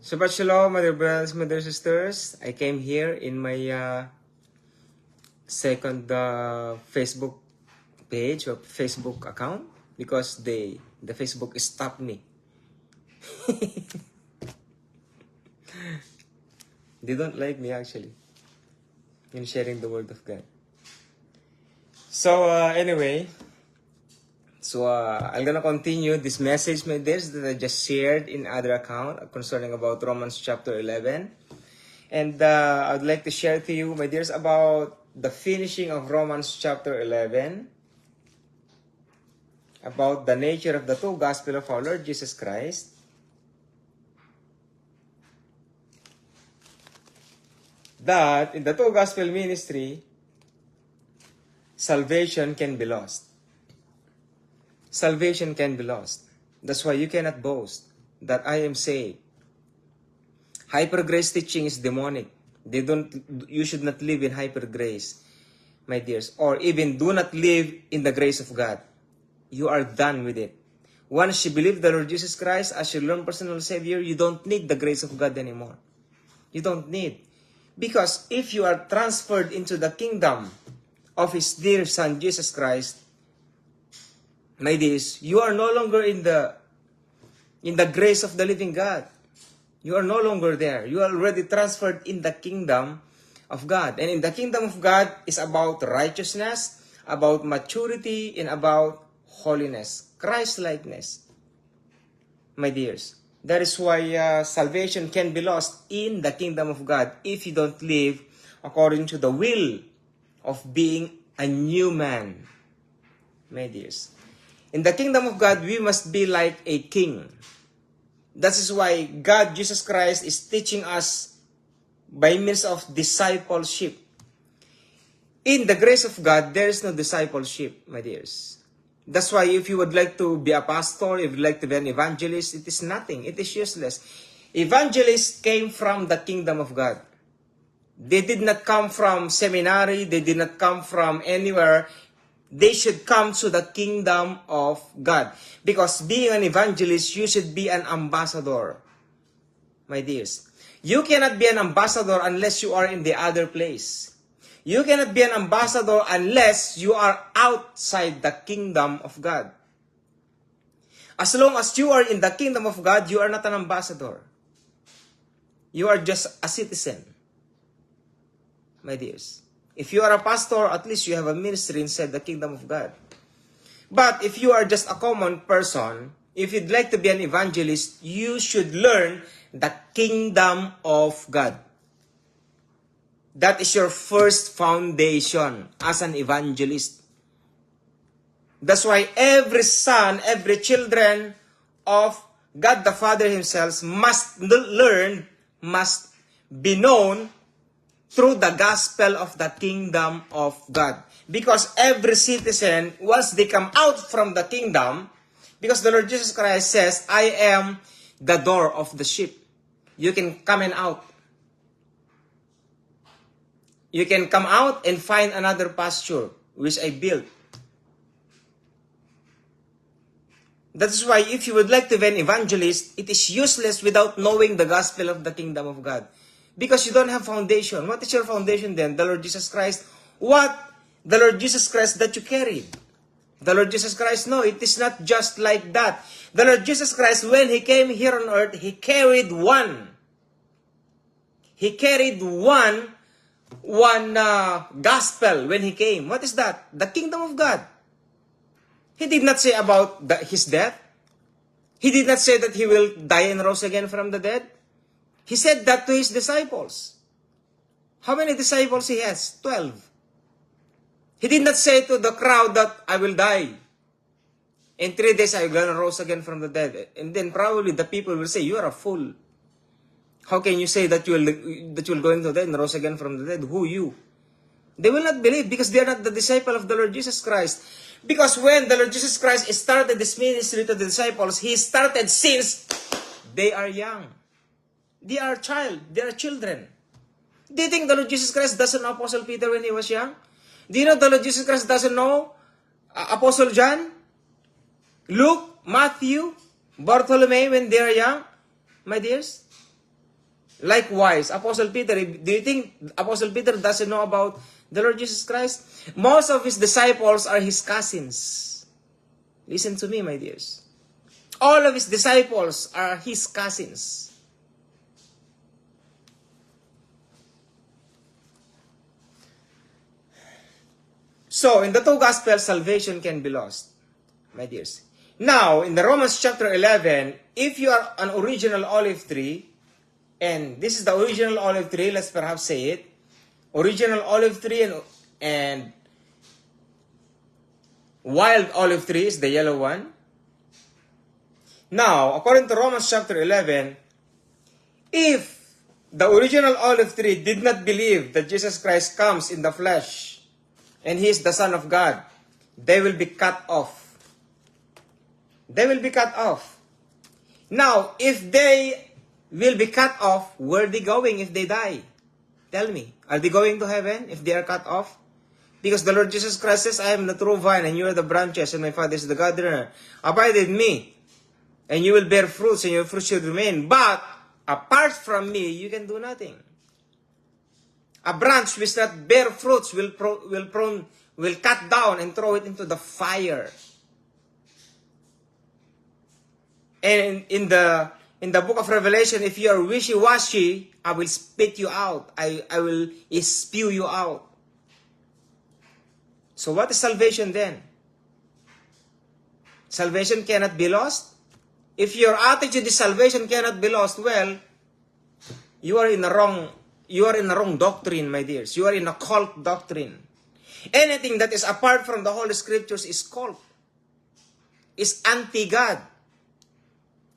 Shabbat Shalom, my dear brothers, my dear sisters. I came here in my second Facebook page or Facebook account because the Facebook stopped me. They don't like me actually in sharing the word of God. So anyway, I'm gonna continue this message, my dears, that I just shared in other account concerning about Romans chapter 11. And I'd like to share to you, my dears, about the finishing of Romans chapter 11, about the nature of the two gospel of our Lord Jesus Christ. That in the two gospel ministry, salvation can be lost. Salvation can be lost. That's why you cannot boast that I am saved. Hyper grace teaching is demonic. You should not live in hyper grace, my dears, or even do not live in the grace of God. You are done with it. Once you believe the Lord Jesus Christ as your Lord personal Savior, you don't need the grace of God anymore. You don't need. Because if you are transferred into the kingdom of His dear Son, Jesus Christ, my dears, you are no longer in the grace of the living God. You are no longer there. You are already transferred in the kingdom of God. And in the kingdom of God is about righteousness, about maturity, and about holiness, Christ-likeness. My dears, that is why salvation can be lost in the kingdom of God if you don't live according to the will of being a new man. My dears, in the kingdom of God, we must be like a king. That is why God, Jesus Christ, is teaching us by means of discipleship. In the grace of God, there is no discipleship, my dears. That's why if you would like to be a pastor, if you would like to be an evangelist, it is nothing. It is useless. Evangelists came from the kingdom of God. They did not come from seminary. They did not come from anywhere. They should come to the kingdom of God. Because being an evangelist, you should be an ambassador, my dears. You cannot be an ambassador unless you are in the other place. You cannot be an ambassador unless you are outside the kingdom of God. As long as you are in the kingdom of God, you are not an ambassador. You are just a citizen, my dears. If you are a pastor, at least you have a ministry inside the kingdom of God. But if you are just a common person, if you'd like to be an evangelist, you should learn the kingdom of God. That is your first foundation as an evangelist. That's why every son, every children of God the Father Himself must learn, must be known through the gospel of the kingdom of God. Because every citizen, once they come out from the kingdom, because the Lord Jesus Christ says, I am the door of the sheep. You can come and out. You can come out and find another pasture, which I built. That is why if you would like to be an evangelist, it is useless without knowing the gospel of the kingdom of God. Because you don't have foundation. What is your foundation then? The Lord Jesus Christ. What? The Lord Jesus Christ that you carried. The Lord Jesus Christ, no, it is not just like that. The Lord Jesus Christ, when He came here on earth, He carried one. He carried one gospel when He came. What is that? The kingdom of God. He did not say about His death. He did not say that He will die and rose again from the dead. He said that to His disciples. How many disciples He has? 12. He did not say to the crowd that I will die. In 3 days I will rise again from the dead. And then probably the people will say, you are a fool. How can you say that you will go into the dead and rise again from the dead? Who you? They will not believe because they are not the disciple of the Lord Jesus Christ. Because when the Lord Jesus Christ started this ministry to the disciples, He started since they are young. They are children. Do you think the Lord Jesus Christ doesn't know Apostle Peter when he was young? Do you know the Lord Jesus Christ doesn't know Apostle John, Luke, Matthew, Bartholomew when they are young? My dears, Likewise, Apostle Peter, do you think Apostle Peter doesn't know about the Lord Jesus Christ? Most of his disciples are his cousins. Listen to me, my dears. All of his disciples are his cousins. So, in the two Gospels, salvation can be lost, my dears. Now, in the Romans chapter 11, if you are an original olive tree, and this is the original olive tree, let's perhaps say it, original olive tree and wild olive tree is the yellow one. Now, according to Romans chapter 11, if the original olive tree did not believe that Jesus Christ comes in the flesh and He is the Son of God, they will be cut off. They will be cut off. Now, if they will be cut off, where are they going if they die? Tell me, are they going to heaven if they are cut off? Because the Lord Jesus Christ says, I am the true vine and you are the branches and my Father is the gardener. Abide in me and you will bear fruits and your fruits should remain. But apart from me, you can do nothing. A branch which not bear fruits will cut down and throw it into the fire. And in the book of Revelation, if you are wishy-washy, I will spit you out. I will spew you out. So what is salvation then? Salvation cannot be lost? If your attitude is salvation cannot be lost, well, you are in the wrong doctrine, my dears. You are in a cult doctrine. Anything that is apart from the Holy Scriptures is cult. Is anti-God.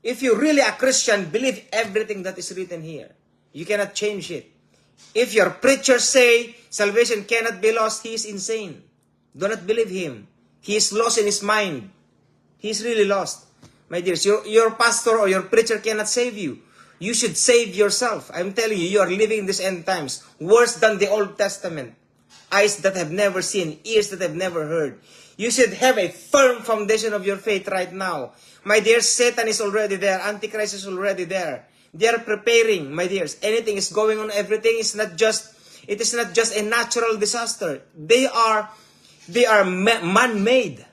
If you're really a Christian, believe everything that is written here. You cannot change it. If your preachers say salvation cannot be lost, he is insane. Do not believe him. He is lost in his mind. He is really lost. My dears, your pastor or your preacher cannot save you. You should save yourself. I'm telling you, you are living in these end times. Worse than the Old Testament. Eyes that have never seen, ears that have never heard. You should have a firm foundation of your faith right now. My dears, Satan is already there. Antichrist is already there. They are preparing, my dears. Anything is going on. Everything is not just, it is not just a natural disaster. They are man-made.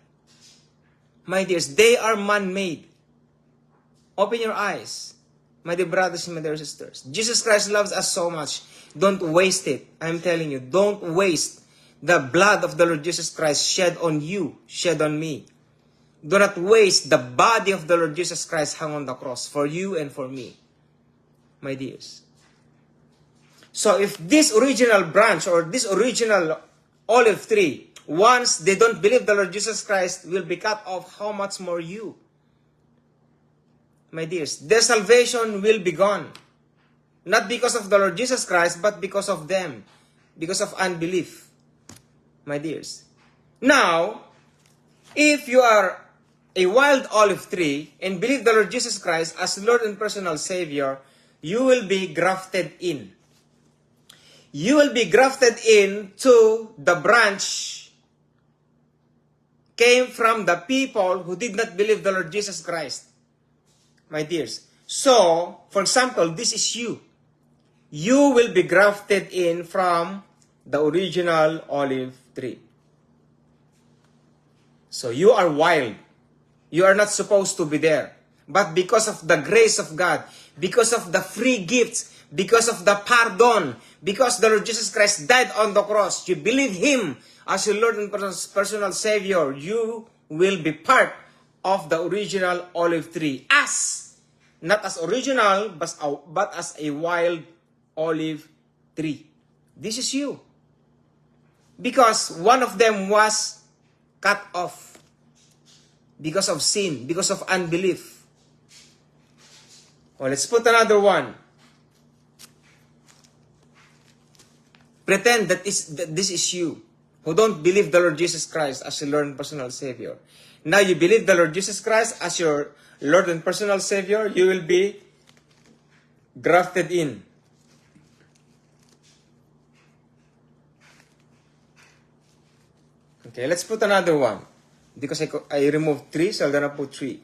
My dears, they are man-made. Open your eyes, my dear brothers and my dear sisters. Jesus Christ loves us so much. Don't waste it. I'm telling you, don't waste the blood of the Lord Jesus Christ shed on you, shed on me. Do not waste the body of the Lord Jesus Christ hung on the cross for you and for me, my dears. So if this original branch or this original olive tree, once they don't believe the Lord Jesus Christ will be cut off, how much more you? My dears, their salvation will be gone. Not because of the Lord Jesus Christ, but because of them. Because of unbelief. My dears. Now, if you are a wild olive tree and believe the Lord Jesus Christ as Lord and personal Savior, you will be grafted in. You will be grafted in to the branch came from the people who did not believe the Lord Jesus Christ. My dears. So, for example, this is you. You will be grafted in from the original olive tree. So you are wild. You are not supposed to be there. But because of the grace of God, because of the free gifts, because of the pardon, because the Lord Jesus Christ died on the cross, you believe Him as your Lord and personal Savior, you will be part of the original olive tree. Not as original, but as a wild olive tree. This is you. Because one of them was cut off. Because of sin, because of unbelief. Well, let's put another one. Pretend that this is you, who don't believe the Lord Jesus Christ as your Lord and personal Savior. Now you believe the Lord Jesus Christ as your Lord and personal Savior, you will be grafted in. Okay, let's put another one. Because I removed 3, so I'm gonna put 3.